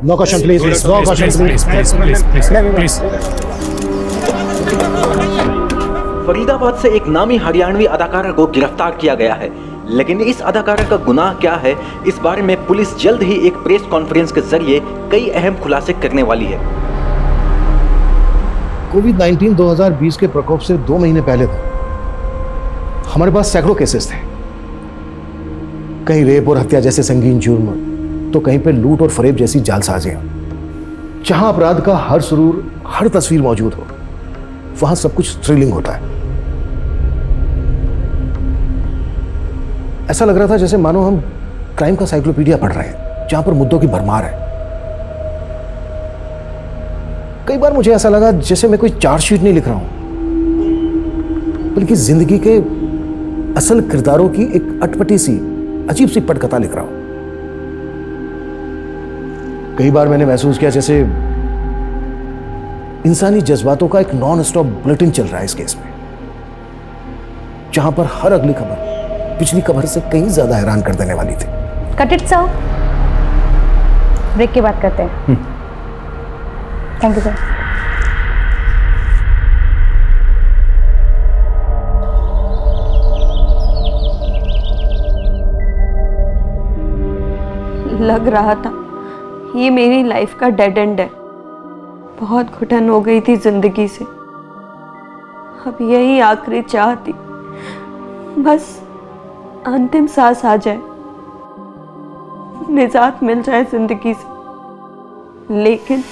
No question please, no question please. Faridabad से एक नामी हरियाणवी अदाकारा को गिरफ्तार किया गया है, लेकिन इस अदाकारा का गुनाह क्या है, इस बारे में पुलिस जल्द ही एक प्रेस कॉन्फ्रेंस के जरिए कई अहम खुलासे करने वाली है। कोविड-19 2020 के प्रकोप से 2 महीने पहले तक हमारे पास सैकड़ों केसेस थे। कहीं रेप और हत्या जैसे संगीन जुर्म, तो कहीं पे लूट और फरेब जैसी जालसाजियां। जहां अपराध का हर सुरूर, हर तस्वीर मौजूद हो, वहां सब कुछ थ्रिलिंग होता है। ऐसा लग रहा था जैसे मानो हम क्राइम का साइक्लोपीडिया पढ़ रहे हैं, जहां पर मुद्दों की भरमार है। कई बार मुझे ऐसा लगा जैसे मैं कोई चार्जशीट नहीं लिख रहा हूं, बल्कि जिंदगी के असल किरदारों की एक अटपटी सी, अजीब सी पटकथा लिख रहा हूं। कई बार मैंने महसूस किया जैसे इंसानी जज्बातों का एक नॉन स्टॉप बुलेटिन चल रहा है इस केस में, जहां पर हर अगली खबर पिछली खबर से कहीं ज्यादा हैरान कर देने वाली थी। कट इट सर, ब्रेक की बात करते हैं। Thank you sir. लग रहा था ये मेरी लाइफ का डेड एंड है। बहुत घुटन हो गई थी जिंदगी से। अब यही आखिरी चाह थी, बस अंतिम सांस आ जाए, निजात मिल जाए जिंदगी से। लेकिन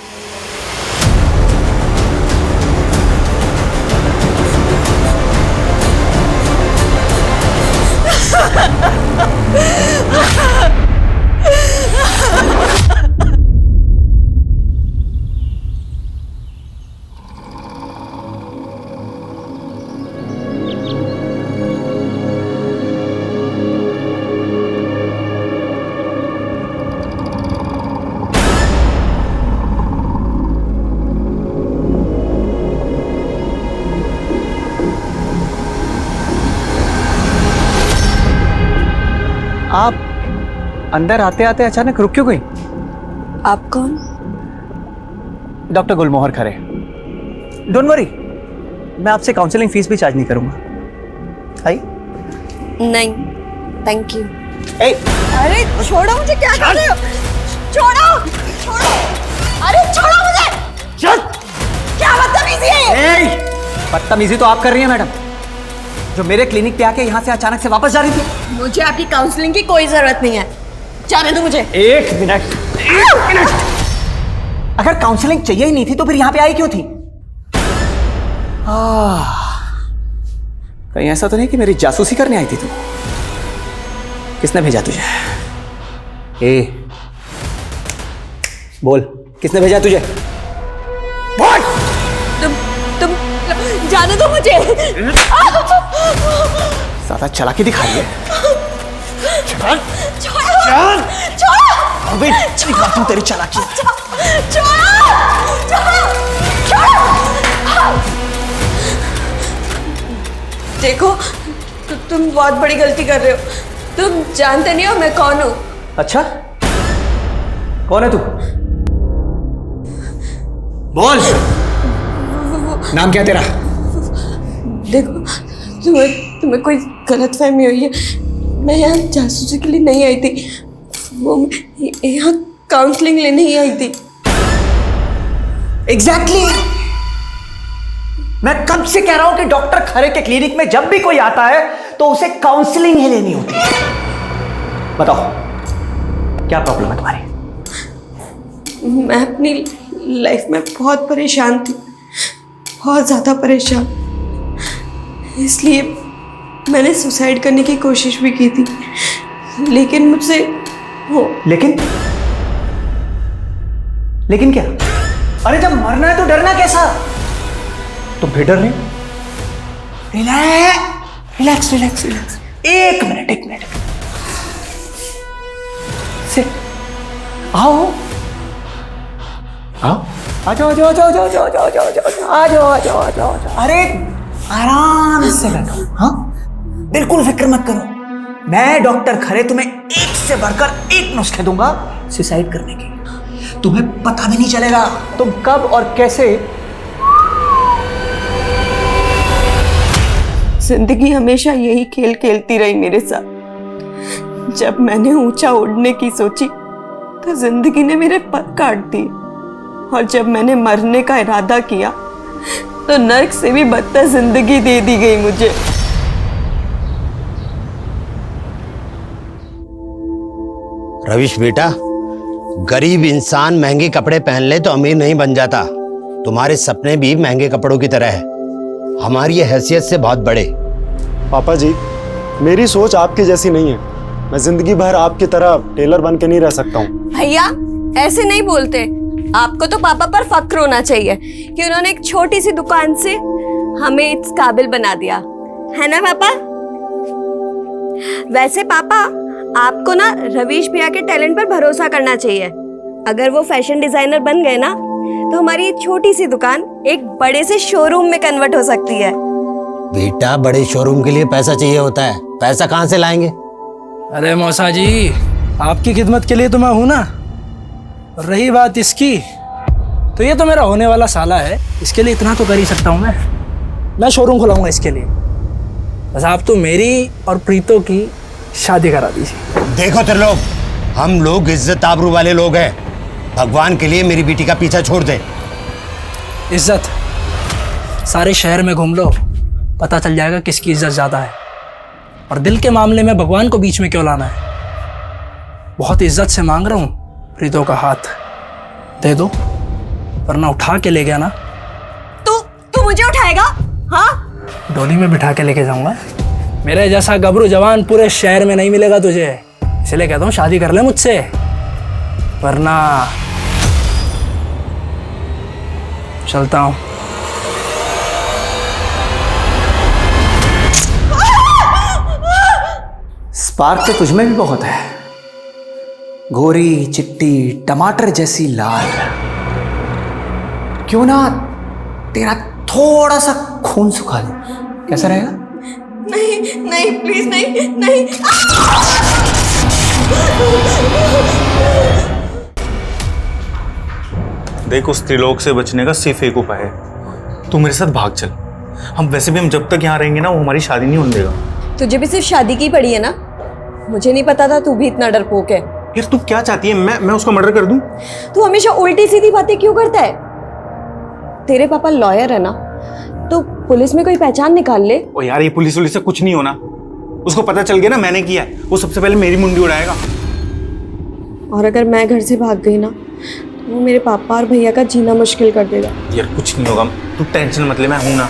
आप अंदर आते आते अचानक रुक क्यों गई? आप कौन? Doctor Gulmohar Khare. Don't worry, मैं आपसे काउंसलिंग फीस भी चार्ज नहीं करूंगा। आई? नहीं, थैंक यू। ए, अरे छोड़ो मुझे, क्या कर रहे हो? छोड़ो, छोड़ो, अरे छोड़ो मुझे। चल। क्या बदतमीजी है? बदतमीजी तो आप कर रही हैं मैडम, जो मेरे क्लिनिक पे आके यहाँ से अचानक से वापस जा रही थी। मुझे आपकी काउंसलिंग की कोई जरूरत नहीं है, जाने दो मुझे। एक मिनट। अगर काउंसलिंग चाहिए ही नहीं थी तो फिर यहाँ पे आई क्यों थी? कहीं ऐसा तो नहीं कि मेरी जासूसी करने आई थी तू? किसने भेजा तुझे? बोल, किसने भेजा तुझे? बोल। तुम जाने दो मुझे। ज्यादा चालाकी दिखा रही है। चल, छोड़ो, छोड़ो, अबे तू तेरी चालाकी। छोड़ो, छोड़ो। देखो, तुम बहुत बड़ी गलती कर रहे हो। तुम जानते नहीं हो मैं कौन हूँ। अच्छा, कौन है तू? बोल, नाम क्या तेरा? देखो, तुम्हें कोई गलतफहमी हुई है। मैं यहाँ जासूसी के लिए नहीं आई थी, वो यहाँ काउंसलिंग लेने ही आई थी। एग्जैक्टली। मैं कब से कह रहा हूं कि डॉक्टर खरे के क्लिनिक में जब भी कोई आता है तो उसे काउंसलिंग ही लेनी होती है। बताओ, क्या प्रॉब्लम है तुम्हारी? मैं अपनी लाइफ में बहुत परेशान थी, बहुत ज़्यादा परेशान। इसलिए मैंने सुसाइड करने की कोशिश भी की थी, लेकिन मुझसे हो। लेकिन क्या? अरे जब मरना है तो डरना कैसा? तुम फिर डर रहे हो? Relax relax relax. एक मिनट। सिट। आओ। आ जाओ। अरे आराम से बैठो। हाँ, बिल्कुल फिक्र मत करो। मैं डॉक्टर खरे तुम्हें एक से बढ़कर एक नुस्खे दूंगा सुसाइड करने के। तुम्हें पता भी नहीं चलेगा तुम कब और कैसे। जिंदगी हमेशा यही खेल खेलती रही मेरे साथ। जब मैंने ऊंचा उड़ने की सोची तो जिंदगी ने मेरे पर काट दिए, और जब मैंने मरने का इरादा किया तो नर्क से भी बदतर जिंदगी दे दी गई मुझे। रविश बेटा, गरीब इंसान महंगे कपड़े पहन ले तो अमीर नहीं बन जाता। तुम्हारे सपने भी महंगे कपड़ों की तरह है, हमारी ये हैसियत से बहुत बड़े। पापा जी, मेरी सोच आपकी जैसी नहीं है। मैं जिंदगी भर आपकी तरह टेलर बन के नहीं रह सकता हूँ। भैया ऐसे नहीं बोलते। आपको तो पापा पर फक्र होना चाहिए कि उन्होंने एक छोटी सी दुकान से हमें इस काबिल बना दिया, है ना पापा? वैसे पापा, आपको ना रवीश भैया के टैलेंट पर भरोसा करना चाहिए। अगर वो फैशन डिजाइनर बन गए ना तो हमारी छोटी सी दुकान एक बड़े से शोरूम में कन्वर्ट हो सकती है। बेटा, बड़े शोरूम के लिए पैसा चाहिए होता है, पैसा कहाँ से लाएंगे? अरे मौसा जी, आपकी खिदमत के लिए तो मैं हूं ना। रही बात इसकी, तो ये तो मेरा होने वाला साला है, इसके लिए इतना तो कर ही सकता हूं मैं शोरूम खुलाऊंगा इसके लिए। बस आप तो मेरी और प्रीतो की शादी करा दीजिए। देखो त्रिलोक, हम लोग इज्जत आबरू वाले लोग हैं। भगवान के लिए मेरी बेटी का पीछा छोड़ दे। इज्जत सारे शहर में घूम लो, पता चल जाएगा किसकी इज्जत ज्यादा है। और दिल के मामले में भगवान को बीच में क्यों लाना है? बहुत इज्जत से मांग रहा हूँ, प्रीतो का हाथ दे दो, वरना उठा के ले गया ना। तू मुझे उठाएगा? हाँ, डोली में बिठा के लेके जाऊंगा। मेरे जैसा गबरू जवान पूरे शहर में नहीं मिलेगा तुझे, इसलिए कहता हूँ शादी कर ले मुझसे, वरना चलता हूँ। स्पार्क तो तुझमें भी बहुत है, गोरी चिट्टी टमाटर जैसी लाल। क्यों ना तेरा थोड़ा सा खून सुखा लूं, कैसा रहेगा? नहीं नहीं, प्लीज नहीं नहीं। देख, उस त्रिलोक से बचने का सिर्फ एक उपाय है, तू मेरे साथ भाग चल। हम वैसे भी हम जब तक यहाँ रहेंगे ना, वो हमारी शादी नहीं होने देगा। तुझे भी सिर्फ शादी की पड़ी है ना? मुझे नहीं पता था तू भी इतना डरपोक है। यार तू क्या चाहती है, मैं उसका मर्डर कर दूं? तू हमेशा उल्टी सीधी बातें क्यों करता है? तेरे पापा लॉयर है ना, तो पुलिस में कोई पहचान निकाल ले। ओ यार, ये पुलिस से कुछ नहीं होना। उसको पता चल गया ना मैंने किया है, वो सबसे पहले मेरी मुंडी उड़ाएगा। और अगर मैं घर से भाग गई ना, तो वो मेरे पापा और भैया का जीना मुश्किल कर देगा। यार कुछ नहीं होगा, तू टेंशन मत ले, मैं हूं ना।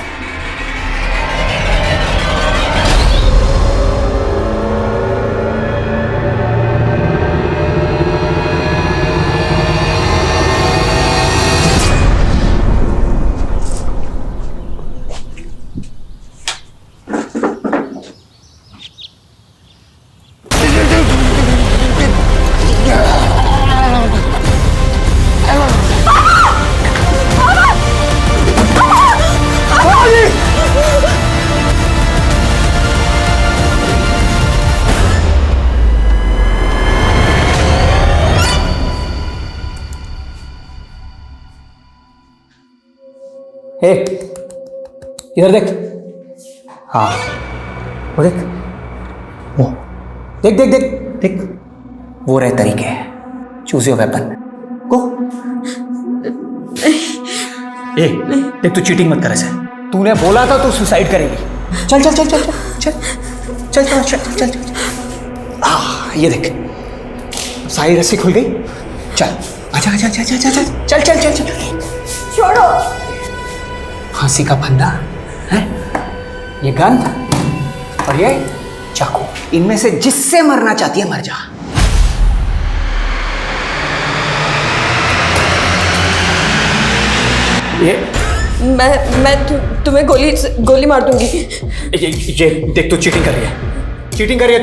हे, इधर देख। हाँ, वो देख, वो देख देख देख देख, वो रहे तरीके। Choose your weapon. गो। ए, देख तू चीटिंग मत कर ऐसे। तूने बोला था तू सुसाइड करेगी। चल चल चल चल चल चल चल चल चल चल। ये देख, सारी रस्सी खुल गई। चल आजा आजा आजा आजा चल चल चल चल। छोड़ो। फांसी का फंदा है, ये गन और ये चाकू, इनमें से जिससे मरना चाहती है मर जा। ये मैं तुम्हें गोली मार दूंगी। ये देख, तू चीटिंग कर रही है, चीटिंग कर रही है।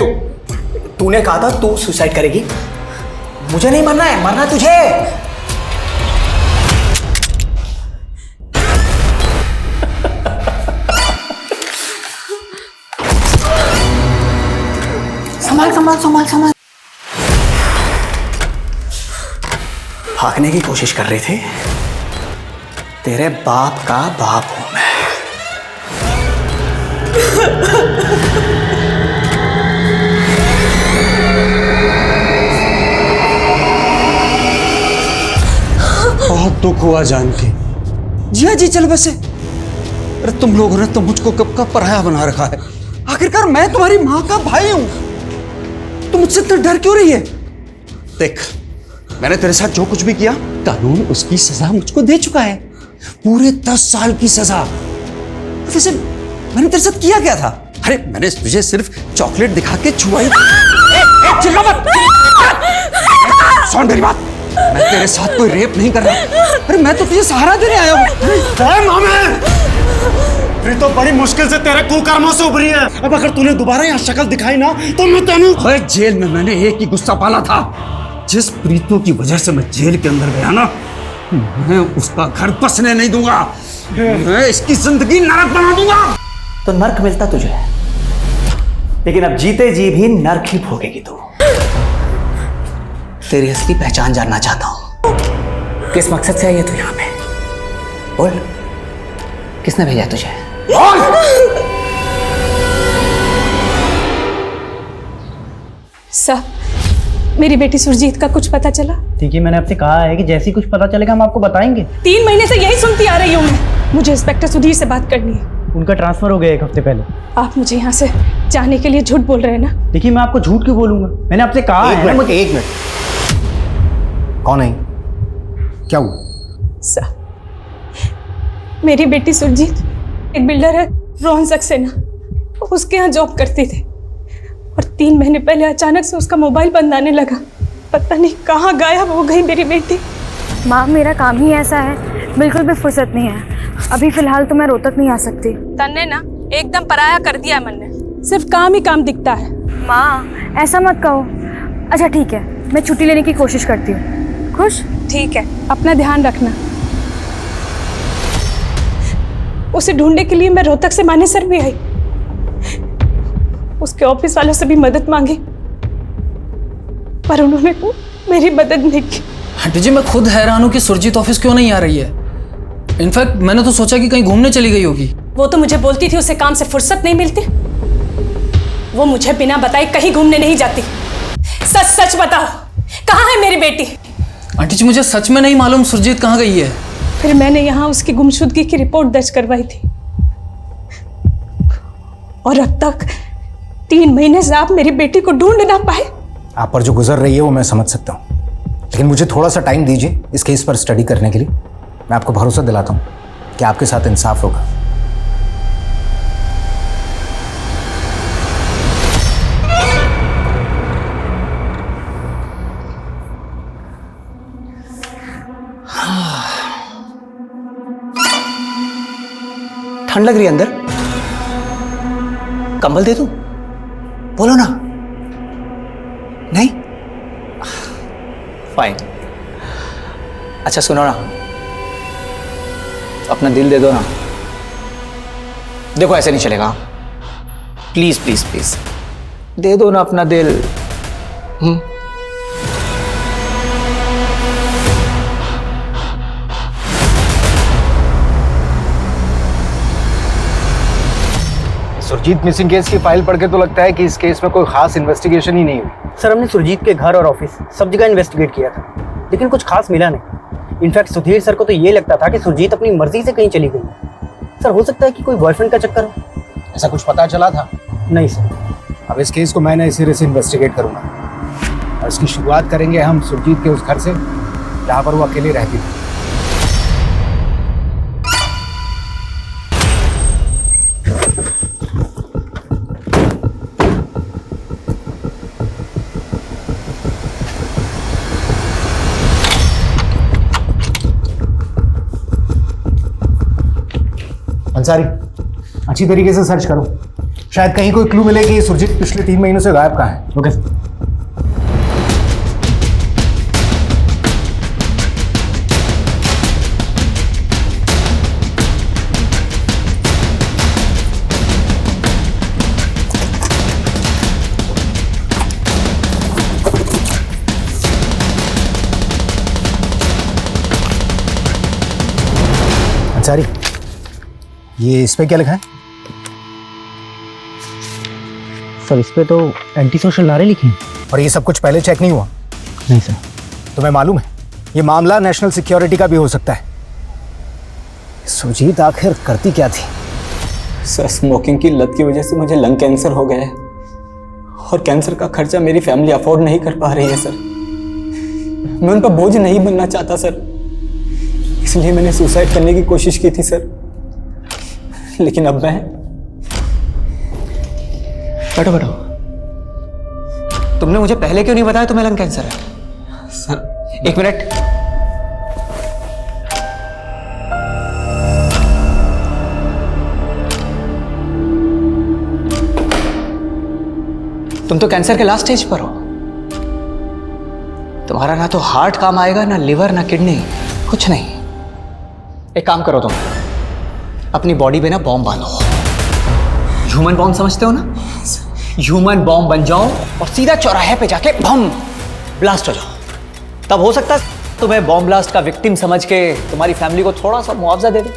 तूने कहा था तू सुसाइड करेगी। मुझे नहीं मरना है, मरना तुझे। संभाल संभाल संभाल संभाल। भागने की कोशिश कर रहे थे। तेरे बाप का बाप हूं मैं। बहुत दुख हुआ जान के। जिया जी चल बसे। अरे तुम लोगों ने तो मुझको कब का पराया बना रखा है। आखिरकार मैं तुम्हारी माँ का भाई हूं। तुम मुझसे इतना डर क्यों रही है? देख, मैंने तेरे साथ जो कुछ भी किया, कानून उसकी सजा मुझको दे चुका है। पूरे 10 साल की सजा। वैसे मैंने तेरे साथ किया क्या था? अरे मैंने तुझे सिर्फ चॉकलेट दिखा के छुआई। चिल्ला मत। सुन मेरी बात, मैं तेरे साथ कोई रेप नहीं कर रहा। अरे मैं तो तुझे सहारा देने आया हूँ। तो बड़ी मुश्किल से तेरे कुकर्मों से उभरी है। अब अगर तूने दोबारा यहाँ शक्ल दिखाई ना तो मैं तेनू। जेल में मैंने एक ही गुस्सा पाला था। जिस प्रीतों की वजह से मैं जेल के अंदर गया ना, मैं उसका घर बसने नहीं दूंगा। मैं इसकी जिंदगी नरक बना दूंगा। तो नरक मिलता तुझे, लेकिन अब जीते जी भी नरक ही भोगेगी तू। तेरी असली पहचान जानना चाहता हूं। किस मकसद से आई है तू यहाँ पे? बोल, किसने भेजा तुझे? सर, मेरी बेटी सुरजीत का कुछ पता चला? ठीक है, मैंने आपसे कहा है कि जैसे ही कुछ पता चलेगा हम आपको बताएंगे। 3 महीने से यही सुनती आ रही हूँ मैं। मुझे इंस्पेक्टर सुधीर से बात करनी है। उनका ट्रांसफर हो गया 1 हफ्ते पहले। आप मुझे यहाँ से जाने के लिए झूठ बोल रहे हैं ना? देखिए, मैं आपको झूठ क्यों बोलूंगा? मैंने आपसे कहा है ना। एक मिनट, कौन है? क्या हुआ? सर, मेरी बेटी सुरजीत एक बिल्डर है रोहन सक्सेना, उसके यहाँ जॉब करती थी और 3 महीने पहले अचानक से उसका मोबाइल बंद आने लगा। पता नहीं कहाँ गायब हो गई मेरी बेटी। माँ, मेरा काम ही ऐसा है, बिल्कुल भी फुर्सत नहीं है। अभी फिलहाल तो मैं रोहतक नहीं आ सकती। तन्ने ना एकदम पराया कर दिया है मन ने, सिर्फ काम ही काम दिखता है। माँ, ऐसा मत कहो। अच्छा ठीक है, मैं छुट्टी लेने की कोशिश करती हूँ। खुश? ठीक है, अपना ध्यान रखना। उसे ढूंढने के लिए मैं रोहतक से मानेसर भी आई, उसके ऑफिस वालों से भी मदद मांगी, पर उन्होंने मेरी मदद नहीं की। आंटी जी, मैं खुद हैरान हूँ कि सुरजीत ऑफिस क्यों नहीं आ रही है। इनफैक्ट मैंने तो सोचा कि कहीं घूमने चली गई होगी। वो तो मुझे बोलती थी उसे काम से फुर्सत नहीं मिलती। वो मुझे बिना बताए कहीं घूमने नहीं जाती। सच सच बताओ, कहाँ है मेरी बेटी? आंटी जी, मुझे सच में नहीं मालूम सुरजीत कहाँ गई है। फिर मैंने यहाँ उसकी गुमशुदगी की रिपोर्ट दर्ज करवाई थी और अब तक 3 महीने से आप मेरी बेटी को ढूंढ ना पाए। आप पर जो गुजर रही है वो मैं समझ सकता हूँ, लेकिन मुझे थोड़ा सा टाइम दीजिए इस केस पर स्टडी करने के लिए। मैं आपको भरोसा दिलाता हूँ कि आपके साथ इंसाफ होगा। ठंड लग रही है अंदर? कंबल दे दूं? बोलो ना। नहीं? फाइन। अच्छा सुनो ना, अपना दिल दे दो ना। देखो ऐसे नहीं चलेगा, प्लीज प्लीज प्लीज दे दो ना अपना दिल। सुरजीत मिसिंग केस की फाइल पढ़ के तो लगता है कि इस केस में कोई खास इन्वेस्टिगेशन ही नहीं हुई। सर, हमने सुरजीत के घर और ऑफिस सब जगह इन्वेस्टिगेट किया था, लेकिन कुछ खास मिला नहीं। इनफैक्ट सुधीर सर को तो ये लगता था कि सुरजीत अपनी मर्जी से कहीं चली गई। सर, हो सकता है कि कोई बॉयफ्रेंड का चक्कर हो। ऐसा कुछ पता चला था? नहीं सर। अब इस केस को मैं नए सिरे से इन्वेस्टिगेट करूंगा और इसकी शुरुआत करेंगे हम सुरजीत के उस घर से जहाँ पर वो अकेली रहती थी। अंसारी, अच्छी तरीके से सर्च करो, शायद कहीं कोई क्लू मिले कि सुरजीत पिछले 3 महीनों से गायब कहाँ है। ओके। अंसारी, ये इस पे क्या लिखा है? सर इस पे तो एंटी सोशल नारे लिखे हैं। और ये सब कुछ पहले चेक नहीं हुआ? नहीं सर। तुम्हें मालूम है ये मामला नेशनल सिक्योरिटी का भी हो सकता है। सुजीत आखिर करती क्या थी? सर स्मोकिंग की लत की वजह से मुझे लंग कैंसर हो गया है और कैंसर का खर्चा मेरी फैमिली अफोर्ड नहीं कर पा रही है सर। मैं उन पर बोझ नहीं बनना चाहता सर, इसलिए मैंने सुसाइड करने की कोशिश की थी सर। लेकिन अब मैं बैठो बैठो। तुमने मुझे पहले क्यों नहीं बताया तुम्हें लंग कैंसर है? सर एक मिनट। तुम तो कैंसर के लास्ट स्टेज पर हो। तुम्हारा ना तो हार्ट काम आएगा, ना लिवर, ना किडनी, कुछ नहीं। एक काम करो, तुम अपनी बॉडी पे ना बॉम्ब बांधो। ह्यूमन बॉम्ब समझते हो ना? ह्यूमन बॉम्ब बन जाओ और सीधा चौराहे पे जाके बम ब्लास्ट हो जाओ। तब हो सकता है तुम्हें बॉम्ब ब्लास्ट का विक्टिम समझ के तुम्हारी फैमिली को थोड़ा सा मुआवजा दे दे।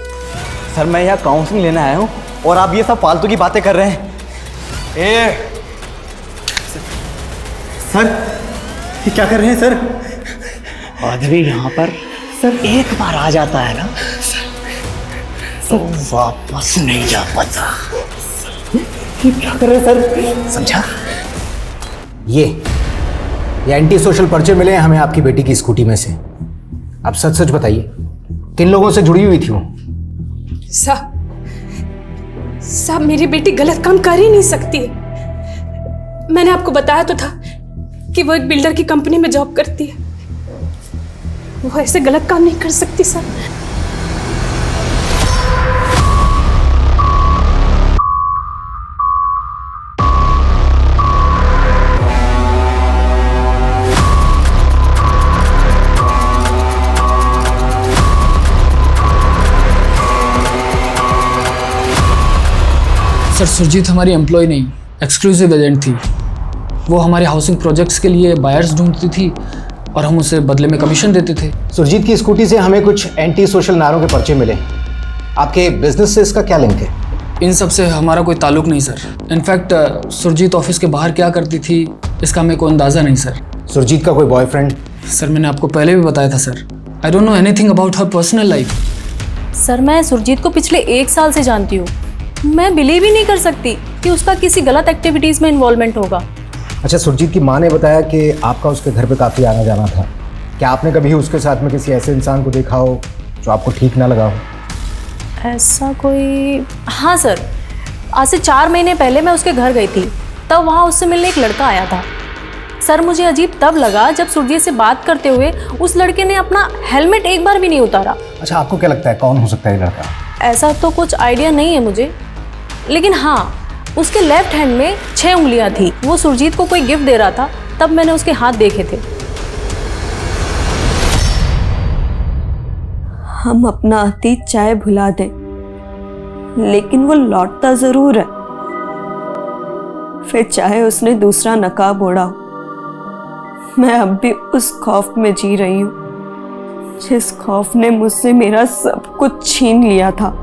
सर मैं यहाँ काउंसलिंग लेने आया हूँ और आप ये सब फालतू की बातें कर रहे हैं। सर ये क्या कर रहे हैं सर? आदमी यहाँ पर सर एक बार आ जाता है ना तो वापस नहीं जा पाता। क्या कर रहे हैं सर? समझा? ये एंटी सोशल पर्चे मिले हैं हमें आपकी बेटी की स्कूटी में से। आप सच सच बताइए किन लोगों से जुड़ी हुई थी वो? साहब मेरी बेटी गलत काम कर ही नहीं सकती। मैंने आपको बताया तो था कि वो एक बिल्डर की कंपनी में जॉब करती है। वो ऐसे गलत काम नहीं कर सकती सर। सर सुरजीत हमारी एम्प्लॉय नहीं, एक्सक्लूसिव एजेंट थी। वो हमारे हाउसिंग प्रोजेक्ट्स के लिए बायर्स ढूंढती थी और हम उसे बदले में कमीशन देते थे। सुरजीत की स्कूटी से हमें कुछ एंटी सोशल नारों के पर्चे मिले। आपके बिजनेस से इसका क्या लिंक है? इन सब से हमारा कोई ताल्लुक नहीं सर। इनफैक्ट सुरजीत ऑफिस के बाहर क्या करती थी इसका हमें कोई अंदाज़ा नहीं सर। सुरजीत का कोई बॉयफ्रेंड? सर मैंने आपको पहले भी बताया था sir. I don't know anything about her personal life. Sir मैं सुरजीत को पिछले 1 साल से जानती हूँ। मैं बिलीव ही नहीं कर सकती कि उसका किसी गलत एक्टिविटीज़ में इन्वॉल्वमेंट होगा। अच्छा, सुरजीत की माँ ने बताया कि आपका उसके घर पे काफ़ी आना जाना था। क्या आपने कभी उसके साथ में किसी ऐसे इंसान को देखा हो जो आपको ठीक ना लगा हो? ऐसा कोई? हाँ सर, आज से 4 महीने पहले मैं उसके घर गई थी, तब वहाँ उससे मिलने एक लड़का आया था। सर मुझे अजीब तब लगा जब सुरजीत से बात करते हुए उस लड़के ने अपना हेलमेट एक बार भी नहीं उतारा। अच्छा, आपको क्या लगता है कौन हो सकता है ये लड़का? ऐसा तो कुछ आइडिया नहीं है मुझे, लेकिन हाँ उसके लेफ्ट हैंड में 6 उंगलियां थी। वो सुरजीत को कोई गिफ्ट दे रहा था, तब मैंने उसके हाथ देखे थे। हम अपना अतीत चाहे भुला दें, लेकिन वो लौटता जरूर है। फिर चाहे उसने दूसरा नकाब ओढ़ा हो, मैं अब भी उस खौफ में जी रही हूँ जिस खौफ ने मुझसे मेरा सब कुछ छीन लिया था।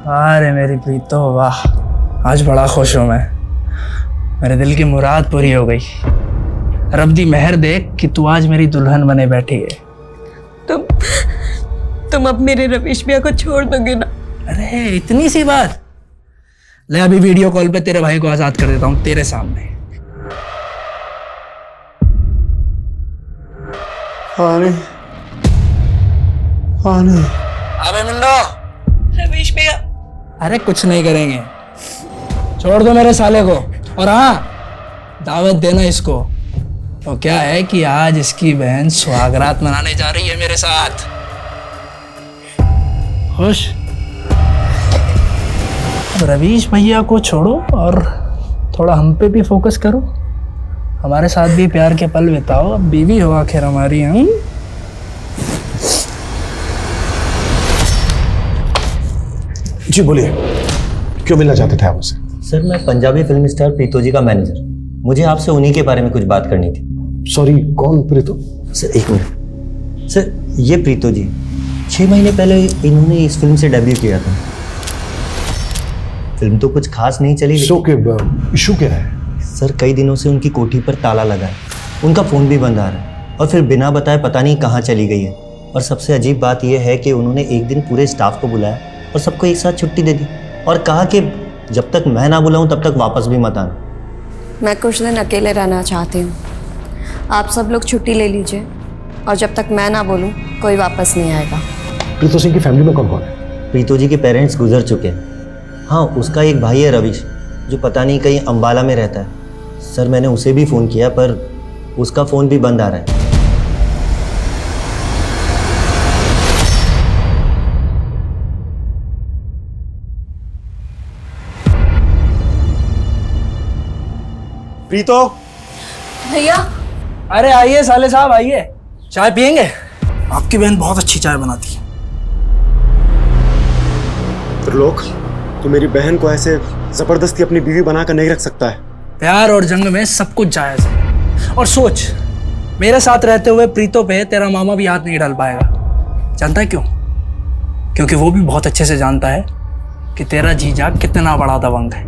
अरे मेरी प्रीतो, वाह आज बड़ा खुश हूँ मैं। मेरे दिल की मुराद पूरी हो गई। रब दी मेहर देख कि तू आज मेरी दुल्हन बने बैठी है। तुम अब मेरे रवीश भैया को छोड़ दोगे ना? अरे इतनी सी बात। ले अभी वीडियो कॉल पे तेरे भाई को आजाद कर देता हूँ तेरे सामने। अबे मिंडो। रवीश भैया। अरे कुछ नहीं करेंगे, छोड़ दो मेरे साले को। और हाँ, दावत देना इसको। तो क्या है कि आज इसकी बहन सुहागरात मनाने जा रही है मेरे साथ। खुश? अब रवीश भैया को छोड़ो और थोड़ा हम पे भी फोकस करो। हमारे साथ भी प्यार के पल बिताओ। अब बीवी हो आखिर हमारी। हम जी बोलिए, क्यों मिलना चाहते थे आप उससे? सर मैं पंजाबी फिल्म स्टार प्रीतो जी का मैनेजर, मुझे आपसे उन्हीं के बारे में कुछ बात करनी थी। सॉरी, कौन प्रीतो? सर एक मिनट सर, ये प्रीतो जी 6 महीने पहले इन्होंने इस फिल्म से डेब्यू किया था। फिल्म तो कुछ खास नहीं चली। इशू क्या है? सर कई दिनों से उनकी कोठी पर ताला लगा है, उनका फ़ोन भी बंद आ रहा है और फिर बिना बताए पता नहीं कहाँ चली गई है। और सबसे अजीब बात यह है कि उन्होंने एक दिन पूरे स्टाफ को बुलाया और सबको एक साथ छुट्टी दे दी और कहा कि जब तक मैं ना बुलाऊं तब तक वापस भी मत आना। मैं कुछ दिन अकेले रहना चाहती हूँ, आप सब लोग छुट्टी ले लीजिए और जब तक मैं ना बोलूँ कोई वापस नहीं आएगा। प्रीतो सिंह की फैमिली में कौन कौन है? प्रीतो जी के पेरेंट्स गुजर चुके हैं। हाँ, उसका एक भाई है रविश, जो पता नहीं कहीं अंबाला में रहता है। सर मैंने उसे भी फ़ोन किया पर उसका फ़ोन भी बंद आ रहा है। प्रीतो भैया। अरे आइए साले साहब, आइए, चाय पियेंगे? आपकी बहन बहुत अच्छी चाय बनाती है। त्रिलोक, तू मेरी बहन को ऐसे जबरदस्ती अपनी बीवी बनाकर नहीं रख सकता है। प्यार और जंग में सब कुछ जायज है। और सोच, मेरे साथ रहते हुए प्रीतो पे तेरा मामा भी हाथ नहीं डाल पाएगा। जानता है क्यों? क्योंकि वो भी बहुत अच्छे से जानता है कि तेरा जीजा कितना बड़ा दबंग है।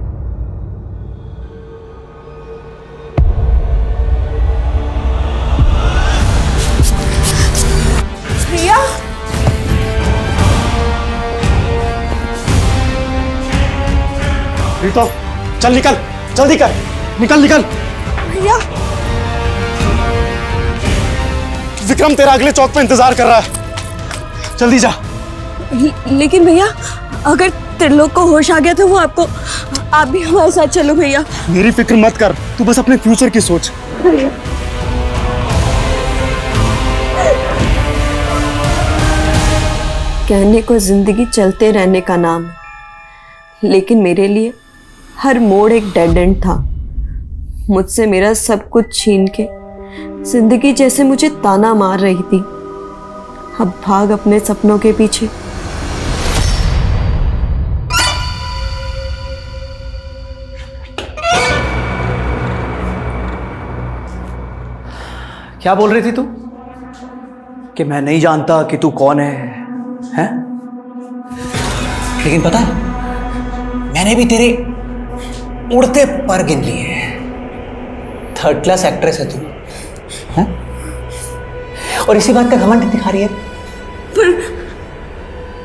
भैया। प्रीतो चल निकल, जल्दी कर, निकल निकल। भैया। विक्रम तेरा अगले चौक पे इंतजार कर रहा है, जल्दी जा। लेकिन भैया अगर त्रिलोक को होश आ गया तो वो आपको, आप भी हमारे साथ चलो भैया। मेरी फिक्र मत कर, तू बस अपने फ्यूचर की सोच। कहने को जिंदगी चलते रहने का नाम है, लेकिन मेरे लिए हर मोड़ एक डेड एंड था। मुझसे मेरा सब कुछ छीन के जिंदगी जैसे मुझे ताना मार रही थी। अब भाग अपने सपनों के पीछे। क्या बोल रही थी तू? कि मैं नहीं जानता कि तू कौन है, हैं? लेकिन पता है, मैंने भी तेरे उड़ते पर गिन लिए हैं। 3rd क्लास एक्ट्रेस है तू, हैं? और इसी बात का घमंड दिखा रही है। पर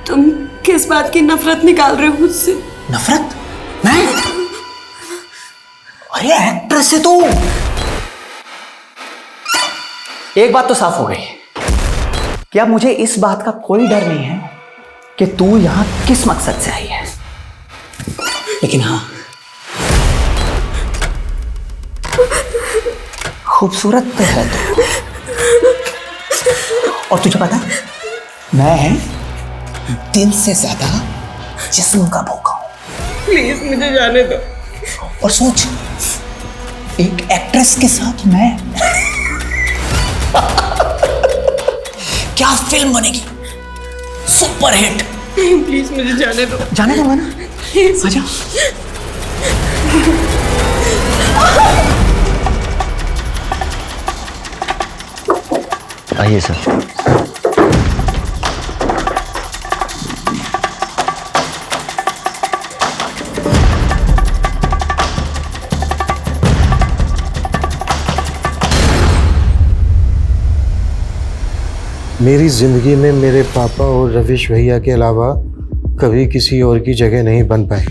तुम किस बात की नफरत निकाल रहे हो मुझसे? नफरत? मैं? अरे एक्ट्रेस है तू। एक बात तो साफ हो गई कि अब मुझे इस बात का कोई डर नहीं है कि तू यहां किस मकसद से आई है। लेकिन हाँ, खूबसूरत तो है तू। और तुझे पता है, मैं दिल से ज्यादा जिस्म का भूखा हूं। प्लीज मुझे जाने दो। और सोच, एक एक्ट्रेस के साथ मैं क्या फिल्म बनेगी, सुपर हिट। प्लीज मुझे जाने दो। जाने दूंगा ना, आजा। आइए सर। मेरी जिंदगी में मेरे पापा और रविश भैया के अलावा कभी किसी और की जगह नहीं बन पाई।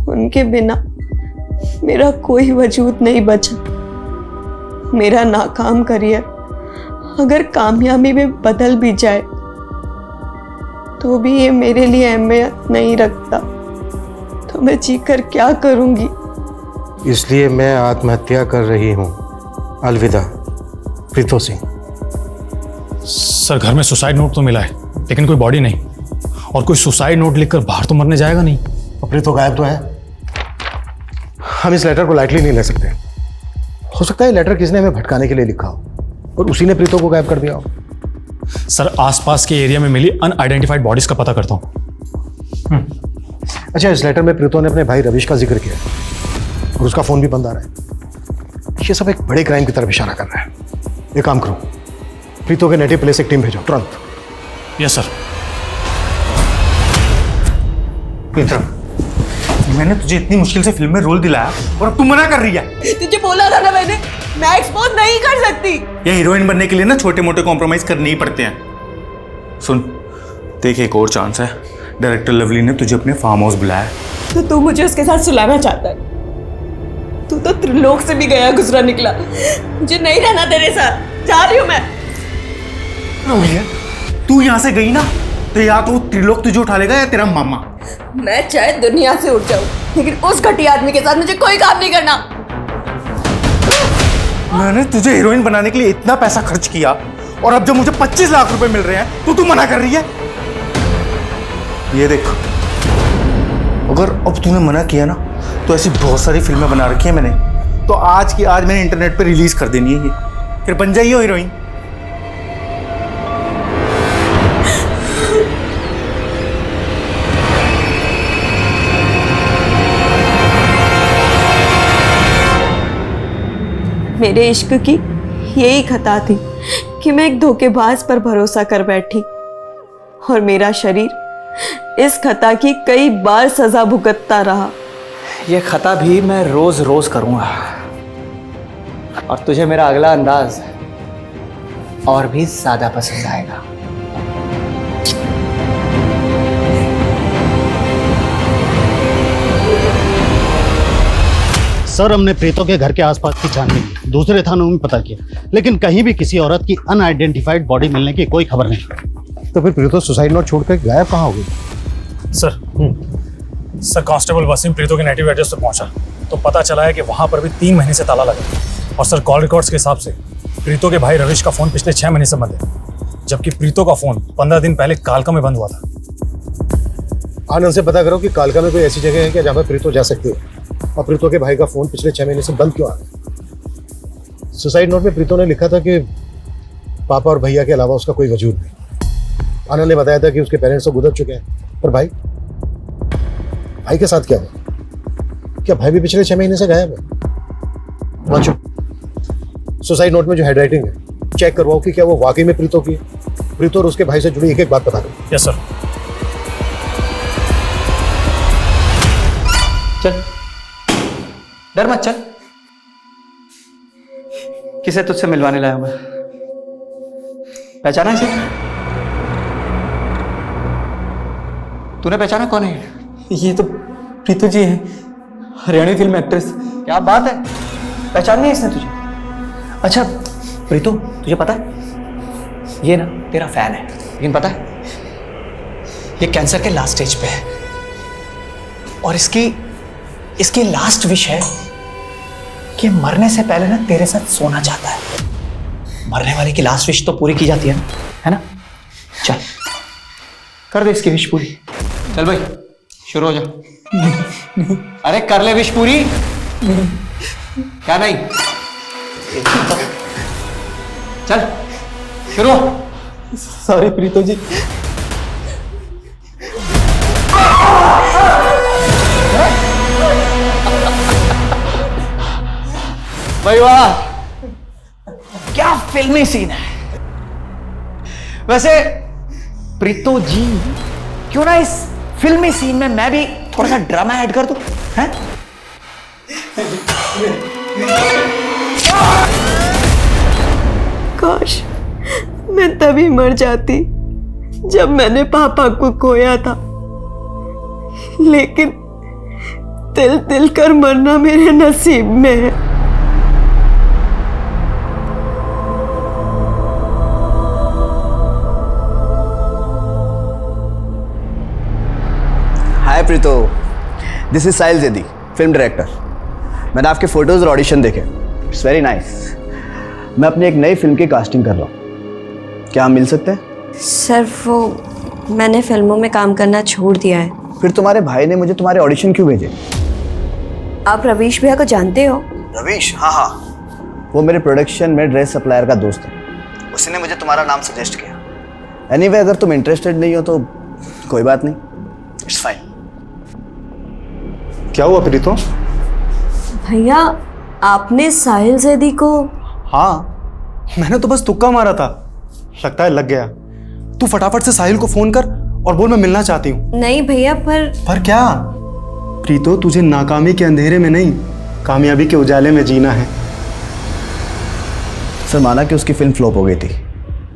उनके बिना मेरा कोई वजूद नहीं बचा। मेरा नाकाम करियर अगर कामयाबी में बदल भी जाए तो भी ये मेरे लिए अहमियत नहीं रखता। तो मैं जीकर क्या करूंगी? इसलिए मैं आत्महत्या कर रही हूँ। अलविदा प्रीतो सिंह। सर घर में सुसाइड नोट तो मिला है, लेकिन कोई बॉडी नहीं। और कोई सुसाइड नोट लिखकर बाहर तो मरने जाएगा नहीं। और प्रीतो गायब तो है। हम इस लेटर को लाइटली नहीं ले सकते। हो सकता है लेटर किसने हमें भटकाने के लिए लिखा हो और उसी ने प्रीतो को गायब कर दिया हो। सर आसपास के एरिया में मिली अनआइडेंटिफाइड बॉडीज का पता करता हूँ। अच्छा, इस लेटर में प्रीतो ने अपने भाई रविश का जिक्र किया है और उसका फोन भी बंद आ रहा है। ये सब एक बड़े क्राइम की तरफ इशारा कर रहा है। एक काम करो, प्रीतो के नेटिव प्लेस एक टीम भेजो तुरंत। Yes sir. विक्रम, मैंने तुझे इतनी मुश्किल से फिल्म में रोल दिलाया और अब तू मना कर रही है। तुझे बोला था ना मैंने, मैं एक्सपोज नहीं कर सकती। ये हीरोइन बनने के लिए ना छोटे मोटे कॉम्प्रोमाइज करने ही पड़ते हैं। सुन, देख एक और चांस है। डायरेक्टर लवली ने तुझे अपने फार्म हाउस बुलाया। तो तू मुझे उसके साथ सुलाना चाहता है? तू तो त्रिलोक से भी गया गुजरा निकला। मुझे नहीं रहना तेरे साथ, जा रही हूँ मैं। तू यहाँ से गई ना तो या तो त्रिलोक तुझे उठा लेगा या तेरा मामा। मैं चाहे दुनिया से उठ जाऊं, लेकिन उस घटिया आदमी के साथ मुझे कोई काम नहीं करना। मैंने तुझे हीरोइन बनाने के लिए इतना पैसा खर्च किया और अब जब मुझे 25 लाख रुपए मिल रहे हैं तो तू मना कर रही है। ये देख, अगर अब तूने मना किया ना तो ऐसी बहुत सारी फिल्में बना रखी है मैंने, तो आज की आज मैंने इंटरनेट पे रिलीज कर देनी है। ये फिर बन जाइए हीरोइन। मेरे इश्क की यही खता थी कि मैं एक धोखेबाज पर भरोसा कर बैठी और मेरा शरीर इस खता की कई बार सजा भुगतता रहा। ये खता भी मैं रोज रोज करूंगा और तुझे मेरा अगला अंदाज और भी ज्यादा पसंद आएगा। सर, हमने प्रीतो के घर के आसपास की छानबीन की, दूसरे थानों में पता किया, लेकिन कहीं भी किसी औरत की अनआइडेंटिफाइड बॉडी मिलने की कोई खबर नहीं। तो फिर प्रीतो सुसाइड नोट छोड़कर गायब कहाँ हो गई? सर कांस्टेबल वसीम प्रीतो के नेटिव एड्रेस पर पहुंचा तो पता चला है कि वहां पर भी 3 महीने से ताला लगा। और सर कॉल रिकॉर्ड्स के हिसाब से प्रीतो के भाई रविश का फोन पिछले 6 महीने से बंद है, जबकि प्रीतो का फोन 15 दिन पहले कालका में बंद हुआ था। आनंद से पता करो कि कालका में कोई ऐसी जगह है क्या जहाँ पर प्रीतो जा सकती है, और प्रीतो के भाई का फोन पिछले 6 महीने से बंद क्यों आ रहा है? सुसाइड नोट में प्रीतो ने लिखा था कि पापा और भैया के अलावा उसका कोई वजूद नहीं। आनंद ने बताया था कि उसके पेरेंट्स तो गुजर चुके हैं, पर भाई के साथ क्या हुआ? क्या भाई भी पिछले 6 महीने से गायब है? वाचो, सुसाइड नोट में जो हैंडराइटिंग है चेक करवाओ कि क्या वो वाकई में प्रीतो की है। प्रीतो और उसके भाई से जुड़ी एक एक बात बता दो। Yes sir. चल, डर मत, चल। किसे तुझसे मिलवाने लाया हूं मैं? पहचाना इसे? तूने पहचाना कौन है? ये तो प्रीतो जी है, हरियाणवी फिल्म एक्ट्रेस। क्या बात है, पहचान नहीं इसने तुझे? अच्छा प्रीतो, तुझे पता है ये ना तेरा फैन है, लेकिन पता है ये कैंसर के लास्ट स्टेज पे है और इसकी लास्ट विश है कि मरने से पहले ना तेरे साथ सोना चाहता है। मरने वाले की लास्ट विश तो पूरी की जाती है ना? चल कर दे इसकी विश पूरी। चल भाई शुरू हो जा। अरे कर ले विश पूरी। क्या नहीं? चल शुरू। सॉरी प्रीतो जी। भाई वाह, क्या फिल्मी सीन है। वैसे प्रीतो जी, क्यों ना इस फिल्मी सीन में मैं भी थोड़ा सा ड्रामा ऐड कर दूं, हैं? काश मैं तभी मर जाती जब मैंने पापा को खोया था, लेकिन तिल तिल कर मरना मेरे नसीब में है। Hi Preeto, this is Sahil Zaidi, film director. मैंने आपके फोटोज और ऑडिशन देखे, इट्स वेरी नाइस। मैं अपनी एक नई फिल्म की कास्टिंग कर रहा हूँ, क्या हम मिल सकते हैं? सर वो मैंने फिल्मों में काम करना छोड़ दिया है। फिर तुम्हारे भाई ने मुझे तुम्हारे ऑडिशन क्यों भेजे? आप रवीश भैया को जानते हो? रवीश? हाँ, वो मेरे प्रोडक्शन में ड्रेस सप्लायर का दोस्त है, उसने मुझे तुम्हारा नाम सजेस्ट किया। एनीवे, अगर तुम इंटरेस्टेड नहीं हो तो कोई बात नहीं, इट्स फाइन। क्या हुआ प्रीतो? भैया आपने साहिल जैदी को? हाँ, मैंने तो बस तुक्का मारा था, लगता है लग गया। तू फटाफट से साहिल को फोन कर और बोल मैं मिलना चाहती हूँ। नहीं भैया, पर क्या? प्रीतो, तुझे नाकामी के अंधेरे में नहीं, कामयाबी के उजाले में जीना है। सर, माना कि उसकी फिल्म फ्लॉप हो गई थी,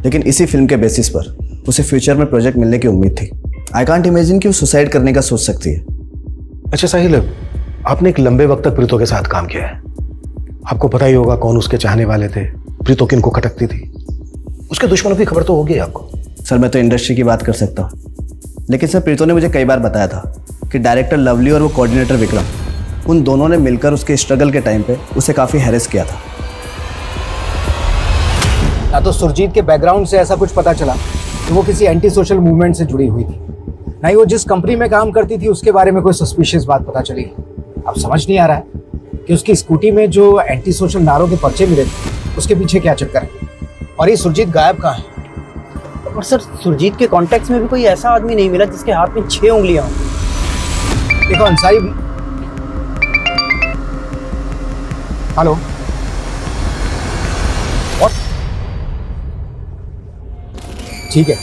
लेकिन इसी फिल्म के बेसिस पर उसे फ्यूचर में प्रोजेक्ट मिलने की उम्मीद थी। आई कांट इमेजिन कि वो सुसाइड करने का सोच सकती है। अच्छा साहिल, आपने एक लंबे वक्त तक प्रीतो के साथ काम किया है, आपको पता ही होगा कौन उसके चाहने वाले थे, प्रीतो किनको खटकती थी, उसके दुश्मनों की खबर तो होगी आपको। सर, मैं तो इंडस्ट्री की बात कर सकता हूँ, लेकिन सर प्रीतो ने मुझे कई बार बताया था कि डायरेक्टर लवली और वो कोऑर्डिनेटर विक्रम, उन दोनों ने मिलकर उसके स्ट्रगल के टाइम पे उसे काफ़ी हैरेस किया था। ना तो सुरजीत के बैकग्राउंड से ऐसा कुछ पता चला कि वो किसी एंटी सोशल मूवमेंट से जुड़ी हुई थी, ना ही वो जिस कंपनी में काम करती थी उसके बारे में कोई सस्पिशियस बात पता चली। अब समझ नहीं आ रहा है कि उसकी स्कूटी में जो एंटी सोशल नारों के पर्चे मिले थे उसके पीछे क्या चक्कर है, और ये सुरजीत गायब कहाँ है? और सर, सुरजीत के कॉन्टेक्ट्स में भी कोई ऐसा आदमी नहीं मिला जिसके हाथ में 6 उंगलियां हों। देखो अंसारी भी। हेलो, ठीक है,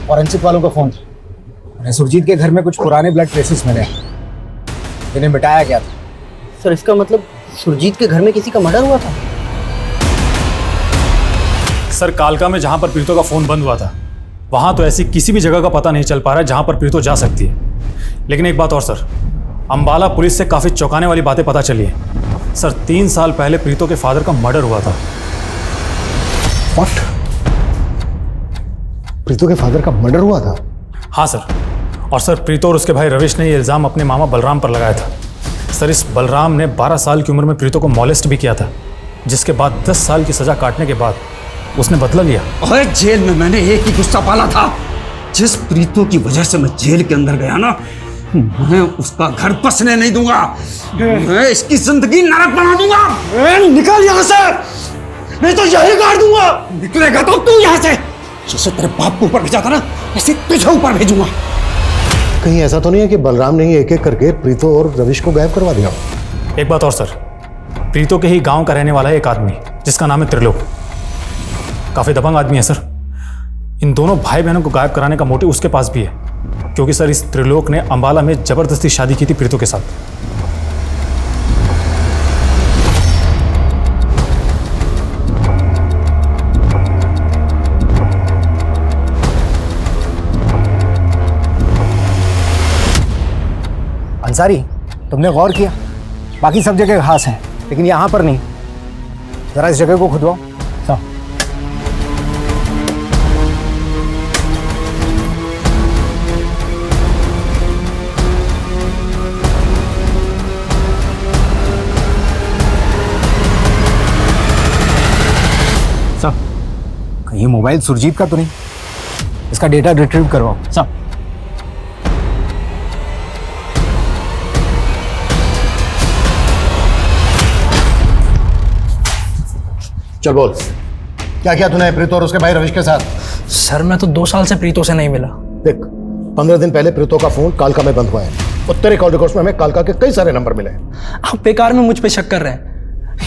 फॉरेंसिक वालों का फोन था, उन्हें सुरजीत के घर में कुछ पुराने ब्लड ट्रेसेस मिले, इन्हें मिटाया गया था। सर, इसका मतलब सुरजीत के घर में किसी का मर्डर हुआ था? सर, कालका में जहां पर प्रीतो का फोन बंद हुआ था, वहां तो ऐसी किसी भी जगह का पता नहीं चल पा रहा है जहां पर प्रीतो जा सकती है। लेकिन एक बात और सर, अंबाला पुलिस से काफी चौंकाने वाली बातें पता चली है। सर, 3 साल पहले प्रीतो के फादर का मर्डर हुआ था। What? प्रीतो के फादर का मर्डर हुआ था? हाँ सर, और सर प्रीतो और उसके भाई रविश ने ये इल्ज़ाम अपने मामा बलराम पर लगाया था। सर, इस बलराम ने 12 साल की उम्र में प्रीतो को मॉलेस्ट भी किया था, जिसके बाद 10 साल की सज़ा काटने के बाद उसने बदला लिया। अरे जेल में मैंने एक ही गुस्सा पाला था, जिस प्रीतो की वजह से मैं जेल के अंदर गया ना, मैं उसका घर बसने नहीं दूंगा, मैं इसकी जिंदगी नरक बना दूंगा। निकल यहाँ से, नहीं तो यही काट दूंगा। निकलेगा तो तू यहाँ से, जैसे तेरे बाप को ऊपर भेजा था ना, ऐसे तुझे ऊपर भेजूंगा। कहीं ऐसा तो नहीं है कि बलराम ने ही एक एक करके प्रीतो और रविश को गायब करवा दिया? एक बात और सर, प्रीतो के ही गांव का रहने वाला है एक आदमी जिसका नाम है त्रिलोक। काफी दबंग आदमी है सर। इन दोनों भाई बहनों को गायब कराने का मोटिव उसके पास भी है, क्योंकि सर इस त्रिलोक ने अंबाला में जबरदस्ती शादी की थी प्रीतो के साथ। अंसारी, तुमने गौर किया? बाकी सब जगह घास है, लेकिन यहाँ पर नहीं। जरा इस जगह को खुदवाओ। ये मोबाइल सुरजीत का तो नहीं? इसका डेटा रिट्रीव करवाओ। सब चल बोल, क्या किया तूने प्रीतो और उसके भाई रविश के साथ? सर, मैं तो 2 साल से प्रीतो से नहीं मिला। देख, 15 दिन पहले प्रीतो का फोन कालका में बंद हुआ है, और तेरे कॉल रिकॉर्ड्स में हमें कालका के कई सारे नंबर मिले हैं। आप बेकार में मुझ पे शक कर रहे हैं।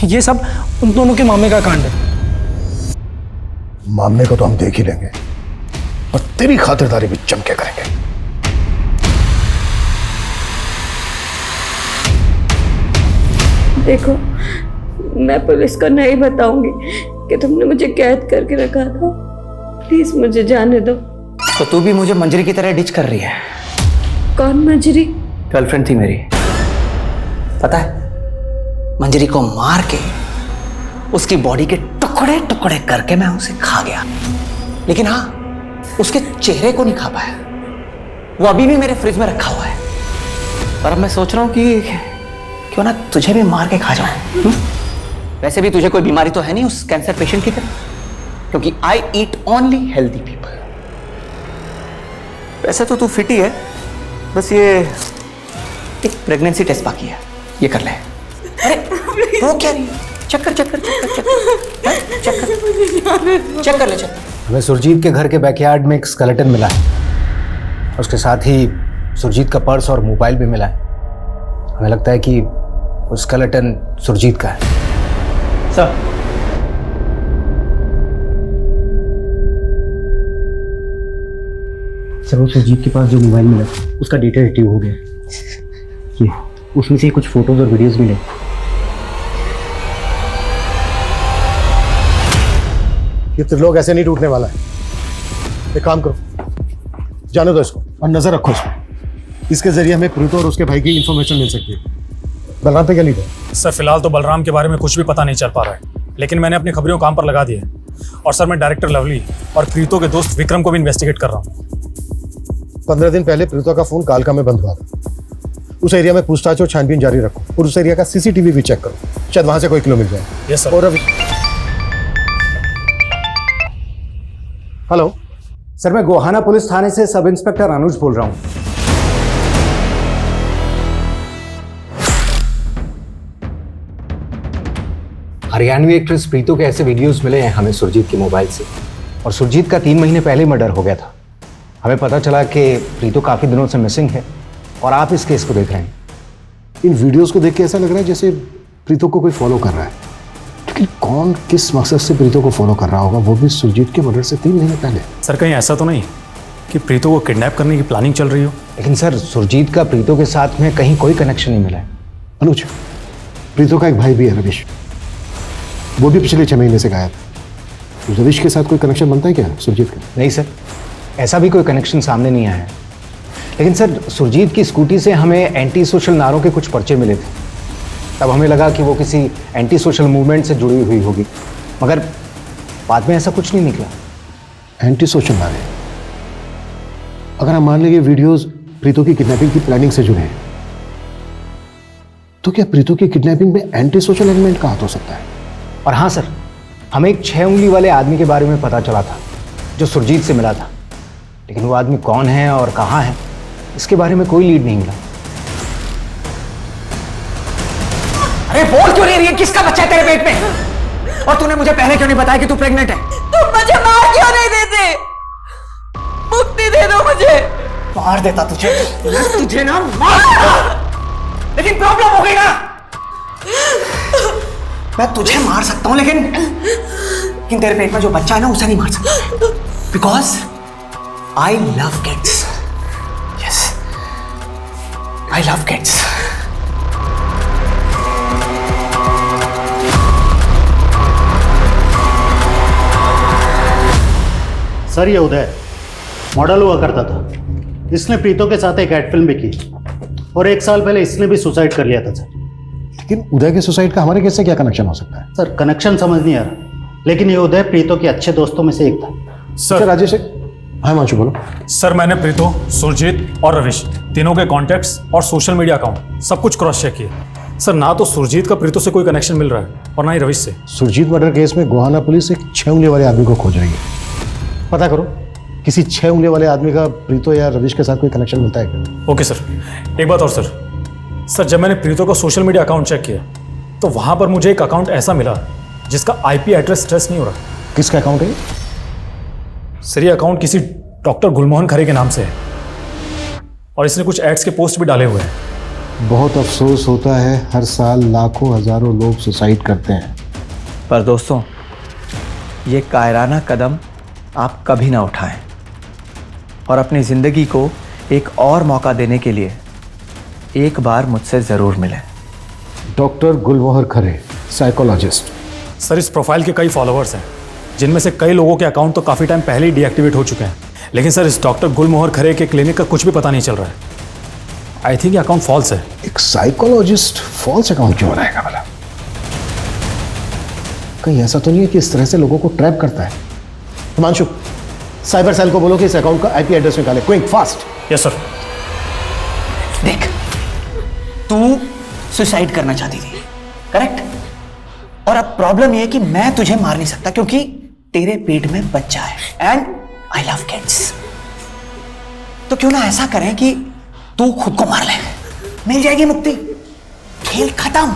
ये सब उन दोनों के मामे का कांड है। मामले को तो हम देख ही लेंगे, और तेरी खातिरदारी भी जम के करेंगे। देखो, मैं पुलिस को नहीं बताऊंगी कि तुमने मुझे कैद करके रखा था। प्लीज मुझे जाने दो। तो तू भी मुझे मंजरी की तरह डिच कर रही है? कौन मंजरी? गर्लफ्रेंड थी मेरी, पता है? मंजरी को मार के उसकी बॉडी के टुकड़े टुकड़े करके मैं उसे खा गया, लेकिन हाँ, उसके चेहरे को नहीं खा पाया। वो अभी भी मेरे फ्रिज में रखा हुआ है, और अब मैं सोच रहा हूँ कि क्यों ना तुझे भी मार के खा जाऊं। वैसे भी तुझे कोई बीमारी तो है नहीं उस कैंसर पेशेंट की तरह, क्योंकि आई ईट ओनली हेल्दी पीपल। वैसे तो तू फिट ही है, बस ये एक प्रेगनेंसी टेस्ट बाकी है, ये कर ले। अरे वो क्या रही है? चेक कर चेक कर चेक कर चेक कर चेक कर चेक कर ले चेक। हमें सुरजीत के घर के बैकयार्ड में एक स्केलेटन मिला है, उसके साथ ही सुरजीत का पर्स और मोबाइल भी मिला है। हमें लगता है कि वो स्केलेटन सुरजीत का है। सर, वो सुरजीत के पास जो मोबाइल मिला उसका डेटा रिट्रीव हो गया। ये उसमें से कुछ फोटोज और वीडियोस मिले। ये त्रिलोक ऐसे नहीं टूटने वाला है। एक काम करो, जाने दो इसको और नजर रखो इसको। इसके जरिए हमें प्रीतो और उसके भाई की इंफॉर्मेशन मिल सकती है। बलराम पे क्या लीड है? सर फिलहाल तो बलराम के बारे में कुछ भी पता नहीं चल पा रहा है, लेकिन मैंने अपनी खबरों काम पर लगा दी है। और सर मैं डायरेक्टर लवली और प्रीतो के दोस्त विक्रम को भी इन्वेस्टिगेट कर रहा हूँ। 15 दिन पहले प्रीतो का फोन कालका में बंद हुआ था। उस एरिया में पूछताछ और छानबीन जारी रखो और उस एरिया का सीसीटीवी भी चेक करो, शायद वहां से कोई क्लू मिल जाए। Yes sir. और अभी हेलो सर, मैं गोहाना पुलिस थाने से सब इंस्पेक्टर अनुज बोल रहा हूँ। हरियाणवी एक्ट्रेस प्रीतो के ऐसे वीडियोस मिले हैं हमें सुरजीत के मोबाइल से, और सुरजीत का 3 महीने पहले मर्डर हो गया था। हमें पता चला कि प्रीतो काफी दिनों से मिसिंग है और आप इस केस को देख रहे हैं। इन वीडियोस को देख के ऐसा लग रहा है जैसे प्रीतो को कोई फॉलो कर रहा है, लेकिन कौन किस मकसद से प्रीतो को फॉलो कर रहा होगा, वो भी सुरजीत के मर्डर से 3 महीने पहले। सर कहीं ऐसा तो नहीं कि प्रीतो को किडनैप करने की प्लानिंग चल रही हो? लेकिन सर, सुरजीत का प्रीतो के साथ में कहीं कोई कनेक्शन नहीं मिला है। अनुज, प्रीतो का एक भाई भी है रविश, वो भी पिछले 6 महीने से गायब है। रविश के साथ कोई कनेक्शन बनता है क्या सुरजीत का? नहीं सर, ऐसा भी कोई कनेक्शन सामने नहीं आया है। लेकिन सर, सुरजीत की स्कूटी से हमें एंटी सोशल नारों के कुछ पर्चे मिले थे। तब हमें लगा कि वो किसी एंटी सोशल मूवमेंट से जुड़ी हुई होगी, मगर बाद में ऐसा कुछ नहीं निकला। एंटी सोशल नारे? अगर हम मान लें ये वीडियोस प्रीतो की किडनैपिंग की प्लानिंग से जुड़े हैं, तो क्या प्रीतो की किडनैपिंग में एंटी सोशल एलिमेंट का हाथ हो सकता है? और हाँ सर, हमें एक 6 उंगली वाले आदमी के बारे में पता चला था जो सुरजीत से मिला था, लेकिन वो आदमी कौन है और कहाँ है इसके बारे में कोई लीड नहीं मिला। अरे बोल क्यों नहीं रही है? किसका बच्चा है तेरे पेट में? और तूने मुझे पहले क्यों नहीं बताया कि तू प्रेग्नेंट है? तुम मुझे मार क्यों नहीं देते? मुक्ति दे दो मुझे। मार देता तुझे ना मार देता। लेकिन प्रॉब्लम हो गई ना, मैं तुझे मार सकता हूं लेकिन तेरे पेट में जो बच्चा है ना उसे नहीं मार सकता, because I love kids. Yes, I love kids. Sir, ये उदय मॉडल हुआ करता था। इसने प्रीतो के साथ एक एड फिल्म भी की और 1 साल पहले इसने भी सुसाइड कर लिया था सर। लेकिन उदय के सुसाइड का हमारे केस से क्या कनेक्शन हो सकता है? सर, कनेक्शन समझ नहीं आ रहा, लेकिन ये उदय प्रीतो के अच्छे दोस्तों में से एक था। सर राजेश, हाँ मांशु बोलो। सर मैंने प्रीतो, सुरजीत और रविश तीनों के कॉन्टैक्ट्स और सोशल मीडिया अकाउंट सब कुछ क्रॉस चेक किए। सर ना तो सुरजीत का प्रीतो से कोई कनेक्शन मिल रहा है और ना ही रविश से। सुरजीत मर्डर केस में गोहाना पुलिस एक 6 उंगली वाले आदमी को खोज रही है। पता करो किसी 6 उंगली वाले आदमी का प्रीतो या रविश के साथ कोई कनेक्शन मिलता है क्या? Okay sir. एक बात और सर, जब मैंने प्रीतो का सोशल मीडिया अकाउंट चेक किया तो वहां पर मुझे एक अकाउंट ऐसा मिला जिसका आईपी एड्रेस ट्रेस नहीं हो रहा। किसका अकाउंट है? सर ये अकाउंट किसी डॉक्टर गुलमोहन खरे के नाम से है और इसने कुछ एड्स के पोस्ट भी डाले हुए हैं। बहुत अफसोस होता है, हर साल लाखों हजारों लोग सुसाइड करते हैं। पर दोस्तों, ये कायराना कदम आप कभी ना उठाएं और अपनी ज़िंदगी को एक और मौका देने के लिए एक बार मुझसे ज़रूर मिलें। डॉक्टर गुलमोहर खरे, साइकोलॉजिस्ट। सर इस प्रोफाइल के कई फॉलोअर्स हैं, जिनमें से कई लोगों के अकाउंट तो काफ़ी टाइम पहले ही डीएक्टिवेट हो चुके हैं, लेकिन सर इस डॉक्टर गुलमोहर खरे के क्लिनिक का कुछ भी पता नहीं चल रहा है। आई थिंक ये अकाउंट फॉल्स है। एक साइकोलॉजिस्ट फॉल्स अकाउंट क्यों बनाएगा भला? कहीं ऐसा तो नहीं है कि इस तरह से लोगों को ट्रैप करता है? हिमांशु, साइबर सेल को बोलो कि इस अकाउंट का आईपी एड्रेस निकाले, क्विक फास्ट। Yes sir. देख, तू सुसाइड करना चाहती थी, करेक्ट? और अब प्रॉब्लम यह है कि मैं तुझे मार नहीं सकता क्योंकि तेरे पेट में बच्चा है एंड आई लव किड्स। तो क्यों ना ऐसा करें कि तू खुद को मार ले, मिल जाएगी मुक्ति, खेल खत्म।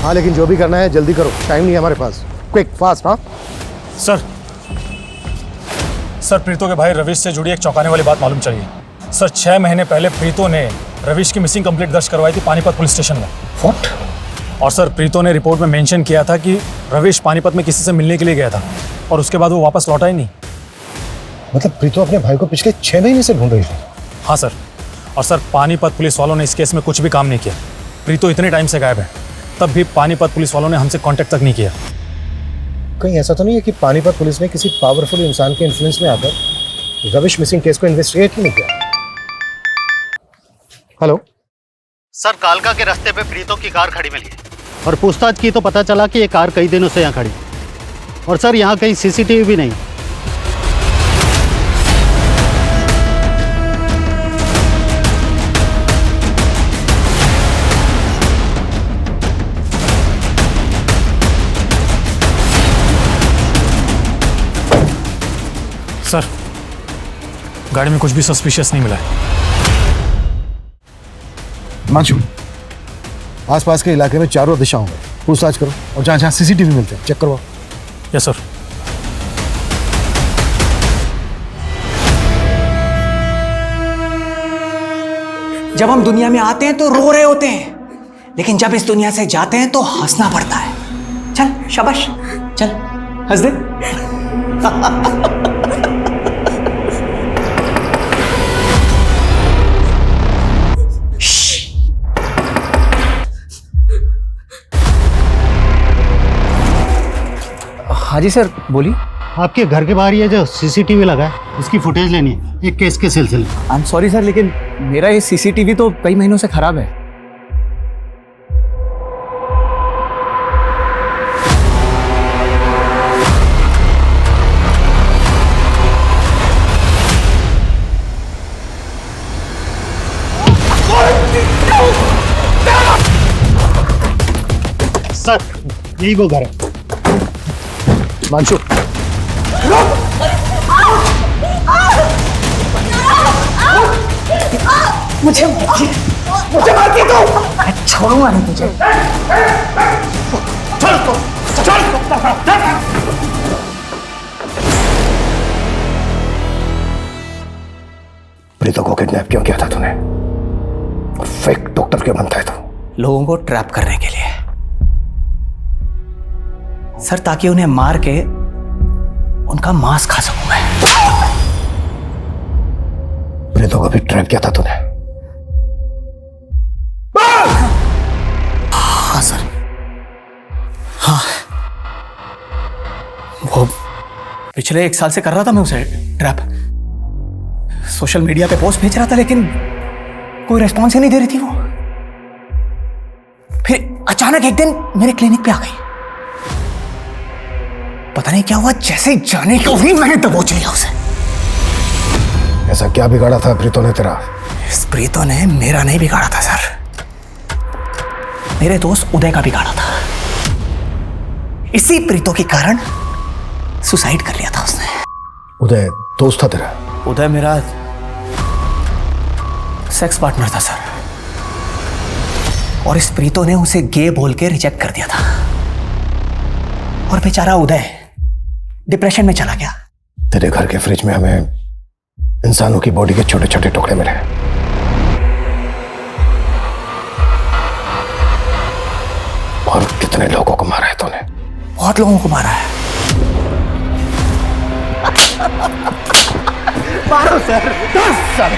हाँ लेकिन जो भी करना है जल्दी करो, टाइम नहीं है हमारे पास, क्विक फास्ट। हाँ सर प्रीतो के भाई रविश से जुड़ी एक चौंकाने वाली बात मालूम चली है। सर 6 महीने पहले प्रीतो ने रविश की मिसिंग कंप्लेंट दर्ज करवाई थी पानीपत पुलिस स्टेशन में। व्हाट? और सर प्रीतो ने रिपोर्ट में मेंशन किया था कि रविश पानीपत में किसी से मिलने के लिए गया था और उसके बाद वो वापस लौटा ही नहीं। मतलब प्रीतो अपने भाई को पिछले 6 महीने से ढूंढ रही थी? हाँ सर। और सर पानीपत पुलिस वालों ने इस केस में कुछ भी काम नहीं किया। प्रीतो इतने टाइम से गायब है, तब भी पानीपत पुलिस वालों ने हमसे कांटेक्ट तक नहीं किया। कहीं ऐसा तो नहीं है कि पानीपत पुलिस ने किसी पावरफुल इंसान के इन्फ्लुएंस में आकर रविश मिसिंग केस को इन्वेस्टिगेट ही नहीं किया? हेलो सर, कालका के रास्ते पे प्रीतो की कार खड़ी मिली है और पूछताछ की तो पता चला कि ये कार कई दिनों से यहाँ खड़ी। और सर यहाँ कहीं सीसीटीवी भी नहीं। सर गाड़ी में कुछ भी सस्पिशियस नहीं मिला है। हिमांशु, आसपास के इलाके में चारों दिशाओं में पूछताछ करो और जहाँ जहाँ सीसीटीवी मिलते हैं चेक करवाओ। Yes sir. जब हम दुनिया में आते हैं तो रो रहे होते हैं, लेकिन जब इस दुनिया से जाते हैं तो हंसना पड़ता है। चल शाबाश, चल हंस दे। हाँ जी सर, बोलिए। आपके घर के बाहर ये जो सीसीटीवी लगा है, इसकी फुटेज लेनी है एक केस के सिलसिले में। आई एम सॉरी सर, लेकिन मेरा ये सीसीटीवी तो कई महीनों से खराब है। सर यही वो घर है। हिमांशु, मुझे मारती तो छोड़ूंगा नहीं तुझे। प्रीतो को किडनैप क्यों किया था तूने? और फेक डॉक्टर क्यों बनता है तू? लोगों को ट्रैप करने के लिए सर, ताकि उन्हें मार के उनका मांस खा सकूं मैं। प्रीतो को भी ट्रैप किया था तूने? हाँ सर, हाँ। वो पिछले 1 साल से कर रहा था मैं उसे ट्रैप। सोशल मीडिया पे पोस्ट भेज रहा था, लेकिन कोई रेस्पॉन्स ही नहीं दे रही थी वो। फिर अचानक एक दिन मेरे क्लिनिक पे आ गई। पता नहीं क्या हुआ, जैसे ही जाने को ही मैंने दबोच लिया उसे। ऐसा क्या बिगाड़ा था प्रीतो ने तेरा? इस प्रीतो ने मेरा नहीं बिगाड़ा था सर, मेरे दोस्त उदय का बिगाड़ा था। इसी प्रीतो के कारण सुसाइड कर लिया था उसने। उदय दोस्त था तेरा? उदय मेरा सेक्स पार्टनर था सर, और इस प्रीतो ने उसे गे बोल के रिजेक्ट कर दिया था। और बेचारा उदय डिप्रेशन में चला गया। तेरे घर के फ्रिज में हमें इंसानों की बॉडी के छोटे छोटे टुकड़े मिले। और कितने लोगों को मारा है तूने? बहुत लोगों को मारा है। मारो सर, 10 सर।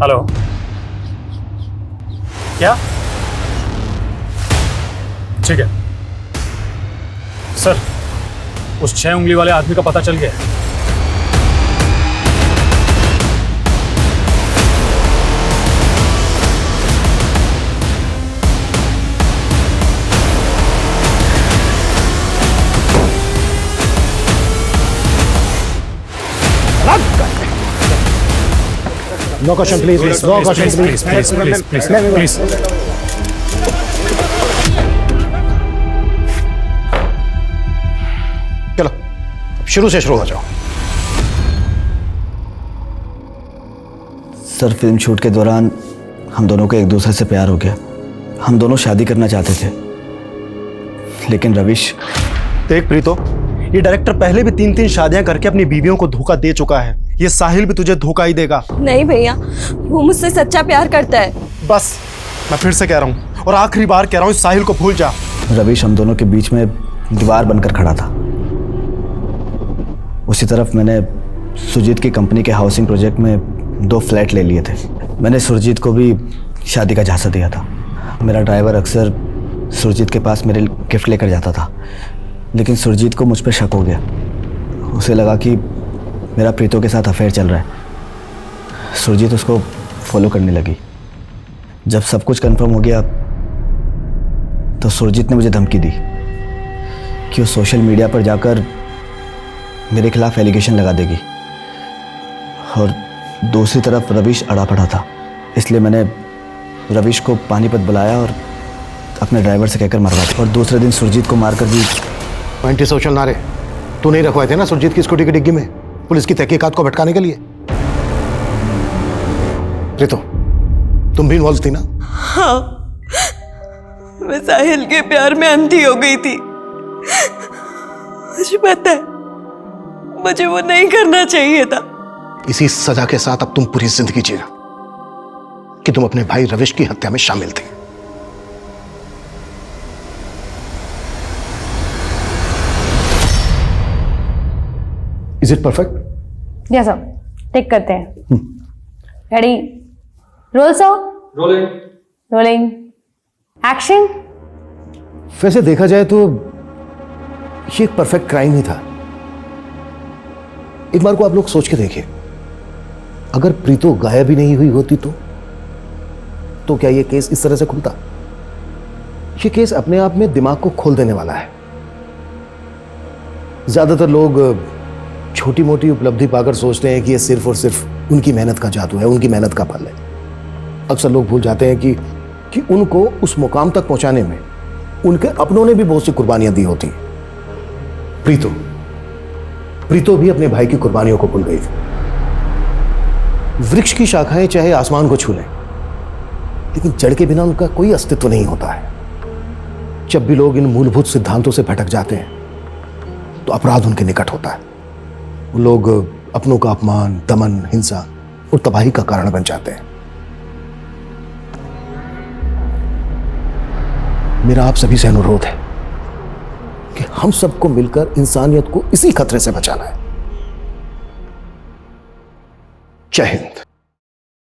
हेलो, क्या? ठीक है सर, उस 6 उंगली वाले आदमी का पता चल गया है। No caution, please. No caution, please. Please. चलो, शुरू से शुरू हो जाओ। सर, फिल्म शूट के दौरान हम दोनों को एक दूसरे से प्यार हो गया। हम दोनों शादी करना चाहते थे, लेकिन रविश। देख प्रीतो, ये डायरेक्टर पहले भी 3-3 शादियां करके अपनी बीवियों को धोखा दे चुका है। ये साहिल भी तुझे धोखा ही देगा। नहीं भैया, वो मुझसे सच्चा प्यार करता है। बस, मैं फिर से कह रहा हूँ और आखिरी बार कह रहा हूँ, इस साहिल को भूल जा। रविश हम दोनों के बीच में दीवार बनकर खड़ा था। उसी तरफ मैंने सुरजीत की कंपनी के हाउसिंग प्रोजेक्ट में 2 फ्लैट ले लिए थे। मैंने सुरजीत को भी शादी का झांसा दिया था। मेरा ड्राइवर अक्सर सुरजीत के पास मेरे गिफ्ट लेकर जाता था, लेकिन सुरजीत को मुझ पर शक हो गया। उसे लगा कि मेरा प्रीतो के साथ अफेयर चल रहा है। सुरजीत उसको फॉलो करने लगी। जब सब कुछ कंफर्म हो गया तो सुरजीत ने मुझे धमकी दी कि वो सोशल मीडिया पर जाकर मेरे खिलाफ एलिगेशन लगा देगी। और दूसरी तरफ रविश अड़ा पड़ा था, इसलिए मैंने रविश को पानीपत बुलाया और अपने ड्राइवर से कहकर मरवा दिया। और दूसरे दिन सुरजीत को मारकर भी एंटी सोशल नारे तू नहीं रखवाए थे ना सुरजीत की स्कूटी की डिग्गी में पुलिस की तहकीकात को भटकाने के लिए? रितो, तुम भी इन्वॉल्व थी ना? हाँ, मैं साहिल के प्यार में अंधी हो गई थी। मुझे पता है, मुझे वो नहीं करना चाहिए था। इसी सजा के साथ अब तुम पूरी जिंदगी जीना कि तुम अपने भाई रविश की हत्या में शामिल थे। Is it perfect? Yes sir, take करते हैं। Ready, roll so, rolling, rolling, action. वैसे देखा जाए तो ये एक परफेक्ट क्राइम ही था। एक बार को आप लोग सोच के देखिए, अगर प्रीतो गायब ही नहीं हुई होती तो क्या ये केस इस तरह से खुलता? ये केस अपने आप में दिमाग को खोल देने वाला है। ज्यादातर लोग छोटी मोटी उपलब्धि पाकर सोचते हैं कि ये सिर्फ और सिर्फ उनकी मेहनत का जादू है, उनकी मेहनत का फल है। अक्सर लोग भूल जाते हैं कि उनको उस मुकाम तक पहुंचाने में उनके अपनों ने भी बहुत सी कुर्बानियां दी होती हैं। प्रीतो भी अपने भाई की कुर्बानियों को भूल गई थी। वृक्ष की शाखाएं चाहे आसमान को छू लें, लेकिन जड़ के बिना उनका कोई अस्तित्व नहीं होता है। जब भी लोग इन मूलभूत सिद्धांतों से भटक जाते हैं तो अपराध उनके निकट होता है। वो लोग अपनों का अपमान, दमन, हिंसा और तबाही का कारण बन जाते हैं। मेरा आप सभी से अनुरोध है कि हम सबको मिलकर इंसानियत को इसी खतरे से बचाना है। जय हिंद।